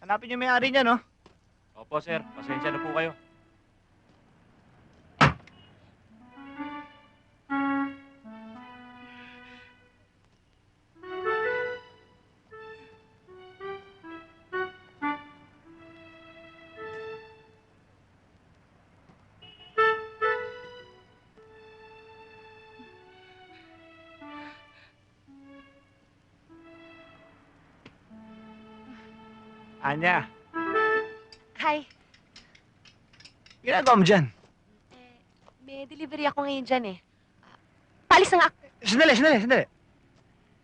Hanapin yung may-ari niya, no? Opo, sir. Pasensya na po kayo. Anya, Hi. ginagawa mo dyan? May delivery ako ngayon dyan eh. Palis na nga. Sandali.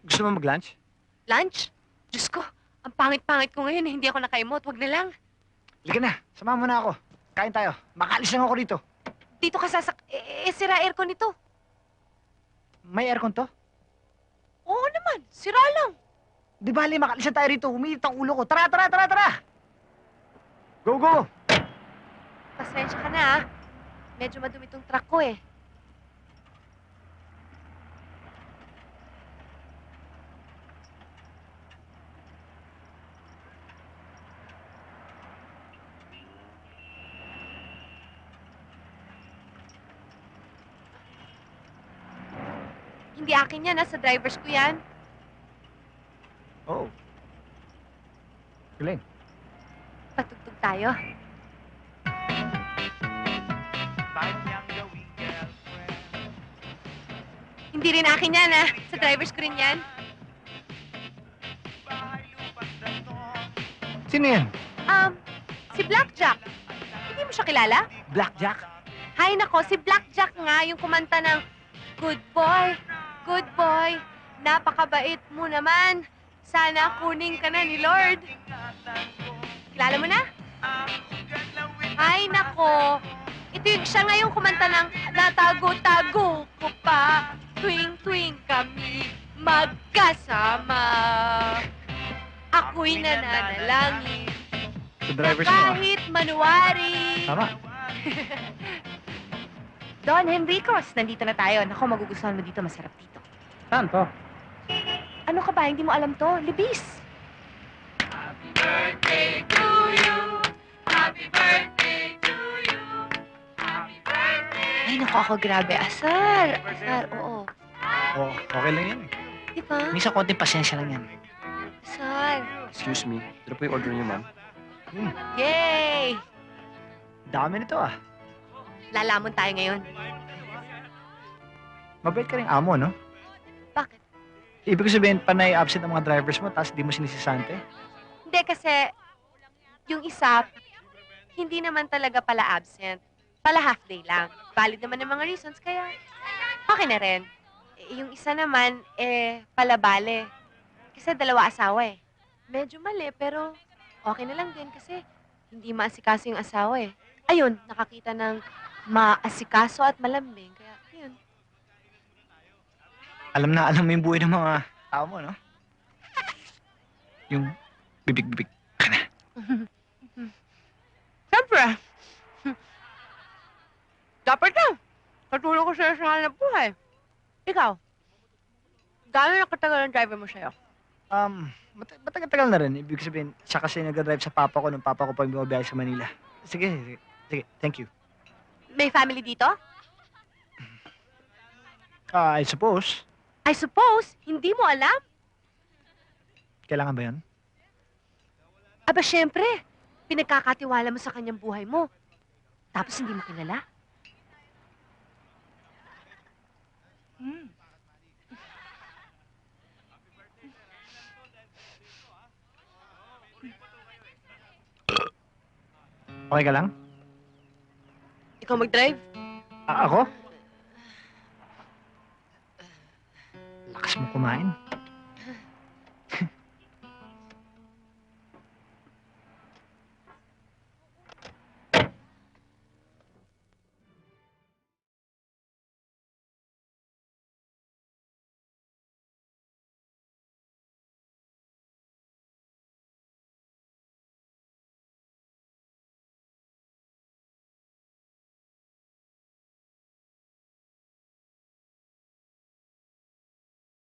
Gusto mo mag-lunch? Lunch? Diyos ko, ang pangit-pangit ko ngayon eh. Hindi ako nakaimot. Wag na lang. Halika na, samahan mo na ako. Kain tayo. Makalis lang ako rito. Dito ka sira aircon nito. May aircon to? Oo naman, sira lang. Di bali, makalis na tayo rito. Umiinit ang ulo ko. Tara! Go! Pasensya ka na ah. Medyo madumi tong truck ko eh. Hindi akin yan, sa drivers ko yan. Oo. Galing. Patugtog tayo. Hindi rin akin yan, sa drivers ko rin yan. Sino yan? Si Blackjack. Hindi mo siya kilala? Blackjack? Hay nako, si Blackjack nga, yung kumanta ng Good boy, napakabait mo naman. Sana kunin ka na ni Lord. Kilala mo na? Ay nako, ito yung siya nga yung kumanta ng Natago-tago ko pa, tuwing-tuwing kami magkasama. Ako'y nananalangin Sa na drivers mo, ah. kahit manuwari. Tama. Don Henricos, nandito na tayo. Naku, magugustuhan mo dito. Masarap dito. Saan to? Ano ka ba? Hindi mo alam to? Libis. Happy birthday to you. Happy birthday to you. Happy birthday. Ay, naku, ako grabe. Asar, oo. Oo, okay lang yan. Diba? Minsan konting pasensya lang yan. Asar. Excuse me. Ito po yung order niyo, ma'am. Yay! Dami nito, ah. Lalamon tayo ngayon. Mabait ka rin amo, no? Bakit? Ibig sabihin, panay absent ang mga drivers mo, tapos di mo sinisisante? Hindi kasi, yung isa, hindi naman talaga pala absent. Pala half day lang. Valid naman ang mga reasons, kaya okay na rin. Yung isa naman, pala bale. Kasi dalawa asawa eh. Medyo mali, pero okay na lang din kasi hindi maasikaso yung asawa eh. Ayun, nakakita ng maasikaso at malambing. Kaya, ayun. Alam mo yung buhay ng mga tao mo, no? Yung bibig-bibig ka na. Siyempre. Dapat na. Katulong ko sa'yo sa hanap buhay. Ikaw, gano'n na katagal ang driver mo sa'yo? Matagal na rin. Ibig sabihin, siya kasi nag-drive sa papa ko nung papa ko pag bumabiyahe sa Manila. Sige. Thank you. May family dito? I suppose. I suppose, hindi mo alam? Kailangan ba yun? Aba, syempre. Pinagkakatiwala mo sa kanyang buhay mo. Tapos hindi mo kilala? Okay ka lang? Ikaw mag-drive? Ako? Lakas mo kumain.